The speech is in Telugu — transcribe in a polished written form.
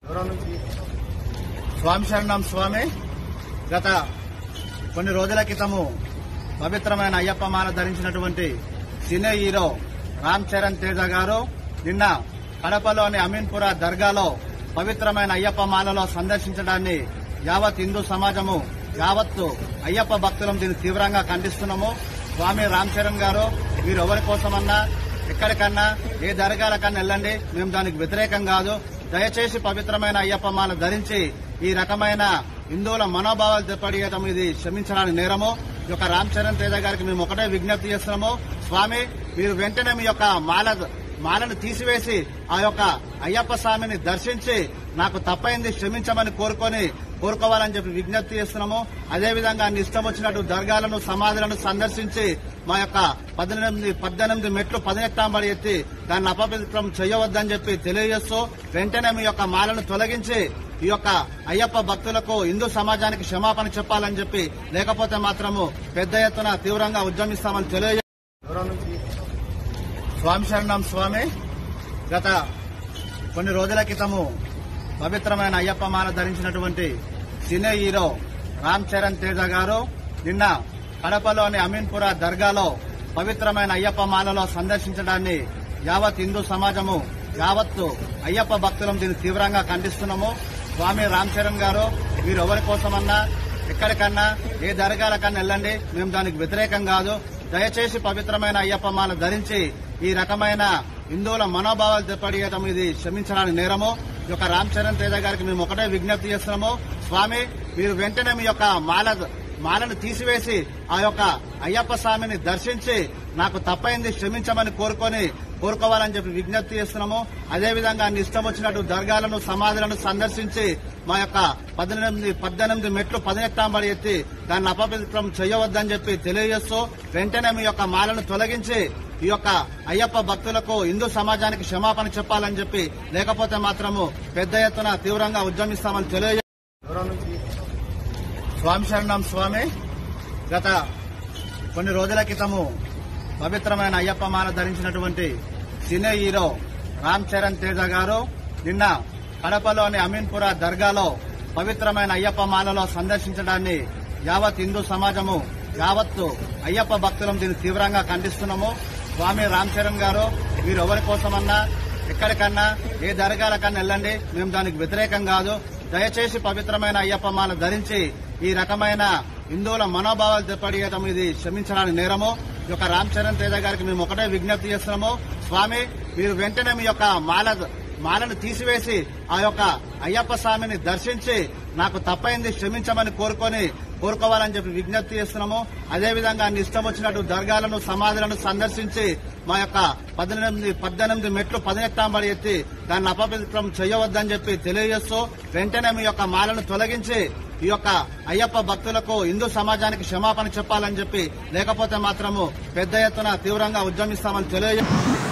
స్వామి శరణం స్వామి. గత కొన్ని రోజుల క్రితము పవిత్రమైన అయ్యప్ప మాల ధరించినటువంటి సినీ హీరో రామ్ చరణ్ తేజ గారు నిన్న కడపలోని అమీన్పుర దర్గాలో పవిత్రమైన అయ్యప్ప మాలలో సందర్శించడాన్ని యావత్ హిందూ సమాజము యావత్తు అయ్యప్ప భక్తులం దీన్ని తీవ్రంగా ఖండిస్తున్నాము. స్వామి రామ్ చరణ్ గారు మీరు ఎవరి కోసమన్నా ఎక్కడికన్నా ఏ దర్గాలకన్నా వెళ్ళండి, మేము దానికి వ్యతిరేకం కాదు. దయచేసి పవిత్రమైన అయ్యప్ప మాల ధరించి ఈ రకమైన హిందువుల మనోభావాలు దెబ్బతీయడం ఇది క్షమించడానికి నేరము. ఈ యొక్క రామ్ చరణ్ తేజ గారికి మేము ఒకటే విజ్ఞప్తి చేస్తున్నాము. స్వామి మీరు వెంటనే మీ యొక్క మాలను తీసివేసి ఆ యొక్క అయ్యప్ప స్వామిని దర్శించి నాకు తప్పైంది క్షమించమని కోరుకోవాలని చెప్పి విజ్ఞప్తి చేస్తున్నాము. అదేవిధంగా అన్ని ఇష్టం వచ్చినట్టు దర్గాలను సమాధులను సందర్శించి మా యొక్క 18 మెట్లు 18 ఎత్తి దాన్ని అపవిత్రం చేయవద్దని చెప్పి తెలియజేస్తూ వెంటనే మీ యొక్క మాలను తొలగించి ఈ యొక్క అయ్యప్ప భక్తులకు హిందూ సమాజానికి క్షమాపణ చెప్పాలని చెప్పి, లేకపోతే మాత్రము పెద్ద ఎత్తున తీవ్రంగా ఉద్యమిస్తామని తెలియజేస్తారు. స్వామి శరణం స్వామి. గత కొన్ని రోజుల క్రితము పవిత్రమైన అయ్యప్ప మాల ధరించినటువంటి సినీ హీరో రామ్ చరణ్ తేజ గారు నిన్న కడపలోని అమీన్పుర దర్గాలో పవిత్రమైన అయ్యప్ప మాలలో సందర్శించడాన్ని యావత్ హిందూ సమాజము యావత్తు అయ్యప్ప భక్తులం దీన్ని తీవ్రంగా ఖండిస్తున్నాము. స్వామి రామ్ చరణ్ గారు మీరు ఎవరి కోసమన్నా ఎక్కడికన్నా ఏ దర్గాలకన్నా వెళ్ళండి, మేము దానికి వ్యతిరేకం కాదు. దయచేసి పవిత్రమైన అయ్యప్ప మాల ధరించి ఈ రకమైన హిందువుల మనోభావాలు దెబ్బతీయడం ఇది క్షమించడానికి నేరము. ఈ యొక్క రామ్ చరణ్ తేజ గారికి మేము ఒకటే విజ్ఞప్తి చేస్తున్నాము. స్వామి మీరు వెంటనే మీ యొక్క మాలను తీసివేసి ఆ యొక్క అయ్యప్ప స్వామిని దర్శించి నాకు తప్పైంది క్షమించమని కోరుకోవాలని చెప్పి విజ్ఞప్తి చేస్తున్నాము. అదేవిధంగా అన్ని ఇష్టం వచ్చినట్టు దర్గాలను సమాధులను సందర్శించి మా యొక్క 18 మెట్లు 18 ఎత్తి దాన్ని అపవిత్రం చేయవద్దని చెప్పి తెలియజేస్తూ వెంటనే మీ యొక్క మాలను తొలగించి ఈ యొక్క అయ్యప్ప భక్తులకు హిందూ సమాజానికి క్షమాపణ చెప్పాలని చెప్పి, లేకపోతే మాత్రము పెద్ద ఎత్తున తీవ్రంగా ఉద్యమిస్తామని తెలియజేస్తారు. స్వామి శరణం స్వామి. గత కొన్ని రోజుల క్రితము పవిత్రమైన అయ్యప్ప మాల ధరించినటువంటి సినీ హీరో రామ్ చరణ్ తేజ గారు నిన్న కడపలోని అమీన్పుర దర్గాలో పవిత్రమైన అయ్యప్ప మాలలో సందర్శించడాన్ని యావత్ హిందూ సమాజము యావత్తు అయ్యప్ప భక్తులం దీన్ని తీవ్రంగా ఖండిస్తున్నాము. స్వామి రామ్ చరణ్ గారు మీరు ఎవరి కోసమన్నా ఎక్కడికన్నా ఏ దర్గాలకన్నా వెళ్ళండి, మేము దానికి వ్యతిరేకం కాదు. దయచేసి పవిత్రమైన అయ్యప్ప మాల ధరించి ఈ రకమైన హిందువుల మనోభావాలు దెబ్బతీయడం ఇది క్షమించడానికి నేరము. ఈ యొక్క రామ్ చరణ్ తేజ గారికి మేము ఒకటే విజ్ఞప్తి చేస్తున్నాము. స్వామి మీరు వెంటనే మీ యొక్క మాలను తీసివేసి ఆ యొక్క అయ్యప్ప స్వామిని దర్శించి నాకు తప్పైంది క్షమించమని కోరుకోవాలని చెప్పి విజ్ఞప్తి చేస్తున్నాము. అదేవిధంగా అన్ని ఇష్టం వచ్చినట్టు దర్గాలను సమాధులను సందర్శించి మా యొక్క 18 మెట్లు 18 ఎత్తి దాన్ని అపవిత్రం చేయవద్దని చెప్పి తెలియజేస్తూ వెంటనే మీ యొక్క మాలను తొలగించి ఈ యొక్క అయ్యప్ప భక్తులకు హిందూ సమాజానికి క్షమాపణ చెప్పాలని చెప్పి, లేకపోతే మాత్రము పెద్ద ఎత్తున తీవ్రంగా ఉద్యమిస్తామని తెలియజేస్తారు.